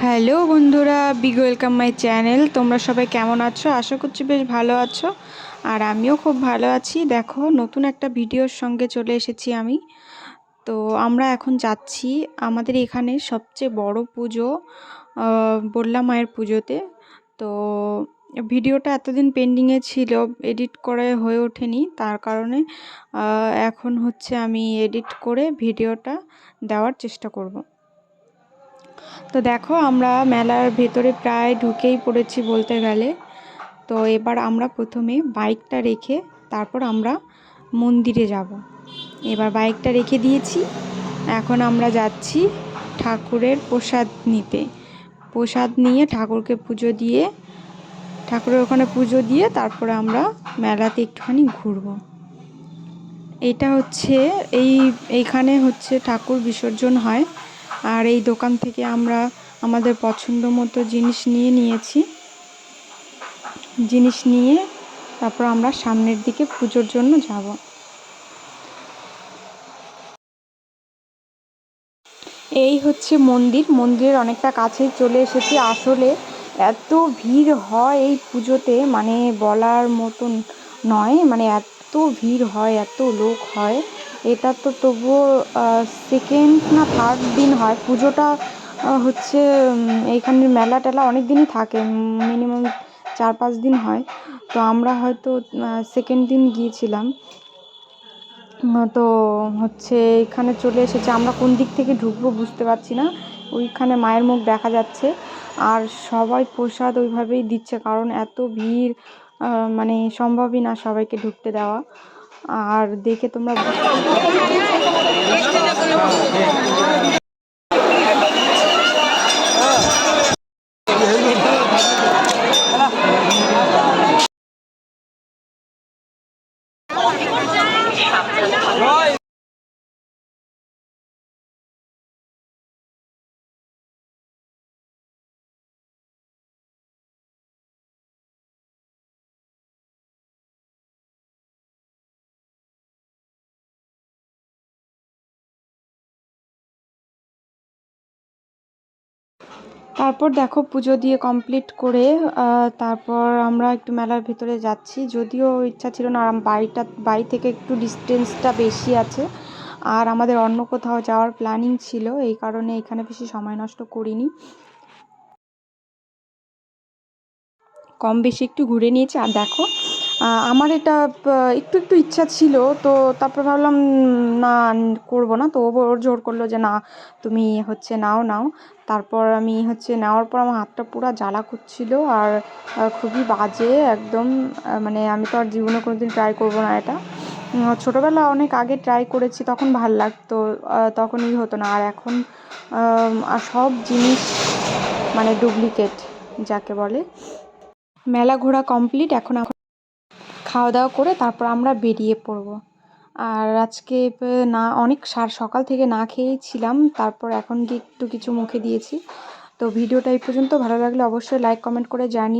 Hello বন্ধুরা, big welcome my channel. তোমরা সবাই কেমন আছো? আশা করছি বেশ ভালো আছো। আর আমিও খুব ভালো আছি। দেখো, নতুন একটা ভিডিওর সঙ্গে চলে এসেছি আমি। তো আমরা এখন যাচ্ছি আমাদের এখানে সবচেয়ে বড় পুজো, বললা মায়ের পুজোতে। তো ভিডিওটা এতদিন পেন্ডিংয়ে ছিল, এডিট করে হয়ে ওঠেনি, তার কারণে এখন হচ্ছে আমি এডিট করে ভিডিওটা দেওয়ার চেষ্টা করব। তো দেখো, আমরা মেলার ভেতরে প্রায় ঢুকেই পড়েছি বলতে গেলে। তো এবার আমরা প্রথমে বাইকটা রেখে তারপর আমরা মন্দিরে যাব। এবার বাইকটা রেখে দিয়েছি, এখন আমরা যাচ্ছি ঠাকুরের প্রসাদ নিতে। প্রসাদ নিয়ে ঠাকুরকে পুজো দিয়ে, ঠাকুরের ওখানে পুজো দিয়ে তারপরে আমরা মেলাতে একটুখানি ঘুরবো। এটা হচ্ছে এইখানে হচ্ছে ঠাকুর বিসর্জন হয়। আর এই দোকান থেকে আমরা আমাদের পছন্দ মতো জিনিস নিয়েছি। জিনিস নিয়ে তারপর আমরা সামনের দিকে পুজোর জন্য যাব। এই হচ্ছে মন্দিরের অনেকটা কাছেই চলে এসেছি। আসলে এত ভিড় হয় এই পুজোতে, মানে বলার মতন নয়। মানে এত ভিড় হয়, এত লোক হয়। এটা তো তবুও সেকেন্ড না থার্ড দিন হয় পুজোটা। হচ্ছে এইখানের মেলা টেলা অনেক দিনই থাকে, মিনিমাম 4-5 দিন হয়। তো আমরা হয়তো সেকেন্ড দিন গিয়েছিলাম। তো হচ্ছে এখানে চলে এসেছে, আমরা কোন দিক থেকে ঢুকবো বুঝতে পারছি না। ওইখানে মায়ের মুখ দেখা যাচ্ছে। আর সবাই প্রসাদ ওইভাবেই দিচ্ছে, কারণ এত ভিড়, মানে সম্ভবই না সবাইকে ঢুকতে দেওয়া। আর দেখে তোমরা তারপর দেখো, পুজো দিয়ে কমপ্লিট করে তারপর আমরা একটু মেলার ভিতরে যাচ্ছি। যদিও ইচ্ছা ছিল না, বাড়ি থেকে একটু ডিস্টেন্সটা বেশি আছে। আর আমাদের অন্য কোথাও যাওয়ার প্ল্যানিং ছিল, এই কারণে এখানে বেশি সময় নষ্ট করিনি। কম বেশি একটু ঘুরে নিয়েছি। আর দেখো, আমার এটা একটু ইচ্ছা ছিল। তো তারপর ভাবলাম না, করবো না। তো ওর জোর করলো যে না, তুমি হচ্ছে নাও। তারপর আমি হচ্ছে নেওয়ার পর আমার হাতটা পুরো জ্বালা করছিল। আর খুবই বাজে একদম। মানে আমি তো আর জীবনে কোনোদিন ট্রাই করবো না এটা। ছোটোবেলা অনেক আগে ট্রাই করেছি, তখন ভাল লাগতো, তখনই হতো না। আর এখন আর সব জিনিস মানে ডুপ্লিকেট যাকে বলে। মেলা ঘোরা কমপ্লিট, এখন খাওয়া দাওয়া করে তারপর আমরা বেরিয়ে পড়ব। আর আজকে না, অনেক সকাল থেকে না খেয়েই ছিলাম, তারপর এখন গিয়ে একটু কিছু মুখে দিয়েছি। তো ভিডিওটা এই পর্যন্ত। ভালো লাগলে অবশ্যই লাইক কমেন্ট করে জানিও।